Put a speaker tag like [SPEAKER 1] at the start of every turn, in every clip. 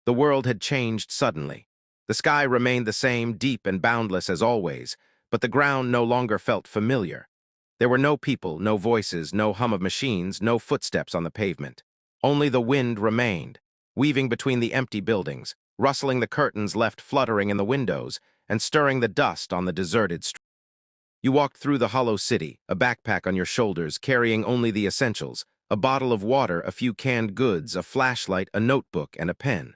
[SPEAKER 1] The world had changed suddenly. The sky remained the same, deep and boundless as always, but the ground no longer felt familiar. There were no people, no voices, no hum of machines, no footsteps on the pavement. Only the wind remained, weaving between the empty buildings, rustling the curtains left fluttering in the windows, and stirring the dust on the deserted street. You walked through the hollow city, a backpack on your shoulders, carrying only the essentials, a bottle of water, a few canned goods, a flashlight, a notebook, and a pen.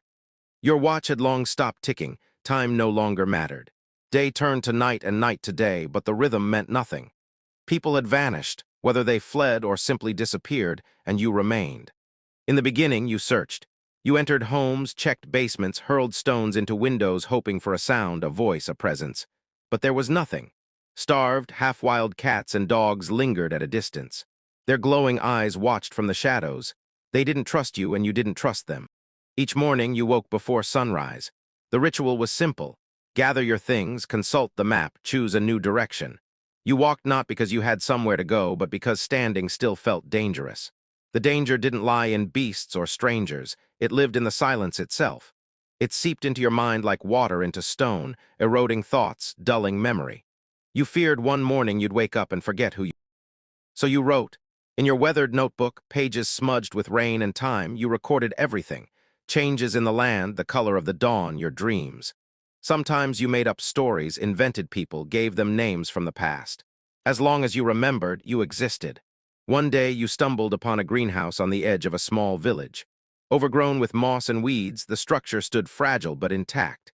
[SPEAKER 1] Your watch had long stopped ticking, time no longer mattered. Day turned to night and night to day, but the rhythm meant nothing. People had vanished, whether they fled or simply disappeared, and you remained. In the beginning, you searched. You entered homes, checked basements, hurled stones into windows hoping for a sound, a voice, a presence. But there was nothing. Starved, half-wild cats and dogs lingered at a distance. Their glowing eyes watched from the shadows. They didn't trust you and you didn't trust them. Each morning you woke before sunrise. The ritual was simple. Gather your things, consult the map, choose a new direction. You walked not because you had somewhere to go, but because standing still felt dangerous. The danger didn't lie in beasts or strangers. It lived in the silence itself. It seeped into your mind like water into stone, eroding thoughts, dulling memory. You feared one morning you'd wake up and forget who you were. So you wrote. In your weathered notebook, pages smudged with rain and time, you recorded everything. Changes in the land, the color of the dawn, your dreams. Sometimes you made up stories, invented people, gave them names from the past. As long as you remembered, you existed. One day you stumbled upon a greenhouse on the edge of a small village. Overgrown with moss and weeds, the structure stood fragile but intact.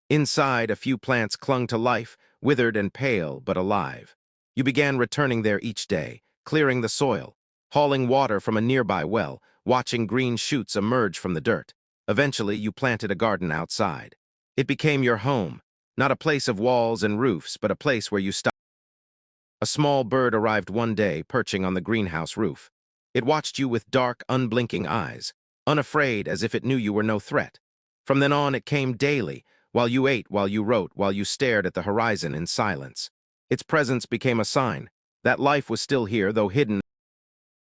[SPEAKER 1] Inside, a few plants clung to life, withered and pale but alive. You began returning there each day, clearing the soil, hauling water from a nearby well, watching green shoots emerge from the dirt. Eventually, you planted a garden outside. It became your home, not a place of walls and roofs, but a place where you stopped. A small bird arrived one day, perching on the greenhouse roof. It watched you with dark, unblinking eyes, unafraid as if it knew you were no threat. From then on, it came daily, while you ate, while you wrote, while you stared at the horizon in silence. Its presence became a sign that life was still here, though hidden.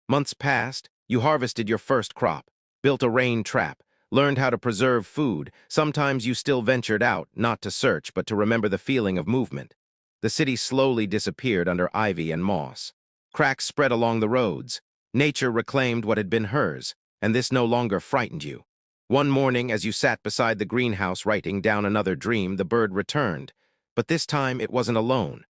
[SPEAKER 1] Months passed, you harvested your first crop, built a rain trap, learned how to preserve food. Sometimes you still ventured out, not to search, but to remember the feeling of movement. The city slowly disappeared under ivy and moss. Cracks spread along the roads. Nature reclaimed what had been hers, and this no longer frightened you. One morning, as you sat beside the greenhouse writing down another dream, the bird returned. But this time it wasn't alone.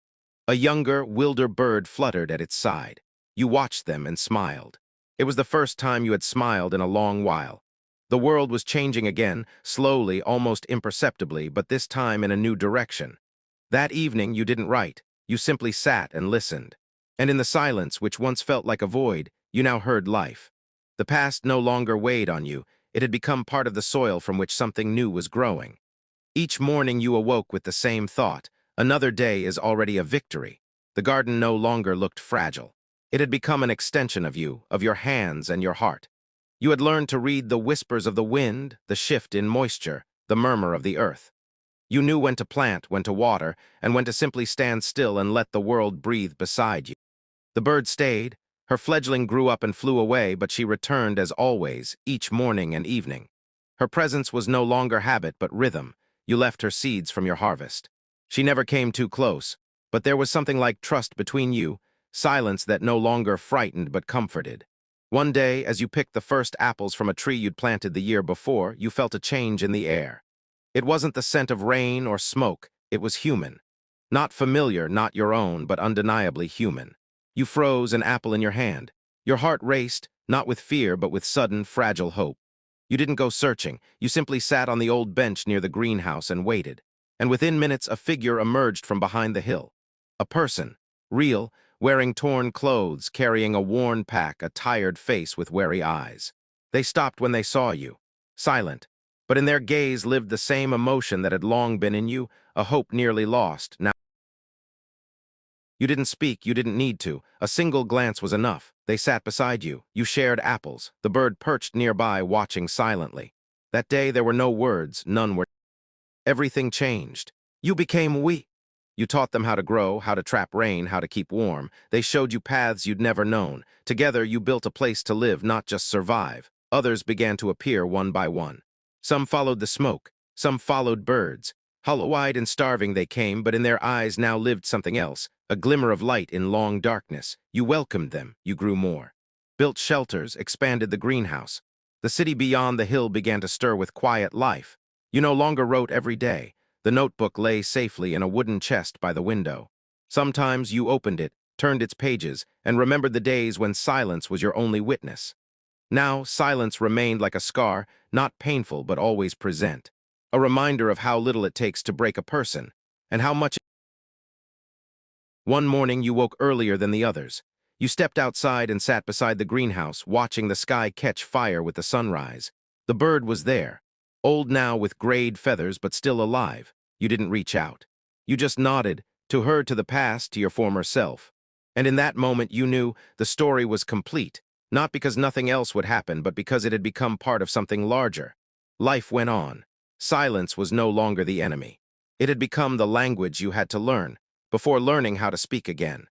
[SPEAKER 1] A younger, wilder bird fluttered at its side. You watched them and smiled. It was the first time you had smiled in a long while. The world was changing again, slowly, almost imperceptibly, but this time in a new direction. That evening you didn't write, you simply sat and listened. And in the silence, which once felt like a void, you now heard life. The past no longer weighed on you, it had become part of the soil from which something new was growing. Each morning you awoke with the same thought, another day is already a victory. The garden no longer looked fragile. It had become an extension of you, of your hands and your heart. You had learned to read the whispers of the wind, the shift in moisture, the murmur of the earth. You knew when to plant, when to water, and when to simply stand still and let the world breathe beside you. The bird stayed. Her fledgling grew up and flew away, but she returned as always, each morning and evening. Her presence was no longer habit but rhythm. You left her seeds from your harvest. She never came too close, but there was something like trust between you, silence that no longer frightened but comforted. One day, as you picked the first apples from a tree you'd planted the year before, you felt a change in the air. It wasn't the scent of rain or smoke, it was human. Not familiar, not your own, but undeniably human. You froze, an apple in your hand. Your heart raced, not with fear, but with sudden, fragile hope. You didn't go searching, you simply sat on the old bench near the greenhouse and waited. And within minutes, a figure emerged from behind the hill. A person, real, wearing torn clothes, carrying a worn pack, a tired face with wary eyes. They stopped when they saw you, silent, but in their gaze lived the same emotion that had long been in you, a hope nearly lost. Now you didn't speak, you didn't need to. A single glance was enough. They sat beside you. You shared apples. The bird perched nearby, watching silently. That day there were no words, none were. Everything changed. You became we. You taught them how to grow, how to trap rain, how to keep warm. They showed you paths you'd never known. Together you built a place to live, not just survive. Others began to appear one by one. Some followed the smoke, some followed birds. Hollow-eyed and starving they came, but in their eyes now lived something else, a glimmer of light in long darkness. You welcomed them, you grew more. Built shelters, expanded the greenhouse. The city beyond the hill began to stir with quiet life. You no longer wrote every day. The notebook lay safely in a wooden chest by the window. Sometimes you opened it, turned its pages, and remembered the days when silence was your only witness. Now, silence remained like a scar, not painful but always present. A reminder of how little it takes to break a person, and how much. One morning you woke earlier than the others. You stepped outside and sat beside the greenhouse, watching the sky catch fire with the sunrise. The bird was there, old now with grayed feathers but still alive. You didn't reach out. You just nodded, to her, to the past, to your former self. And in that moment you knew the story was complete, not because nothing else would happen, but because it had become part of something larger. Life went on. Silence was no longer the enemy. It had become the language you had to learn, before learning how to speak again.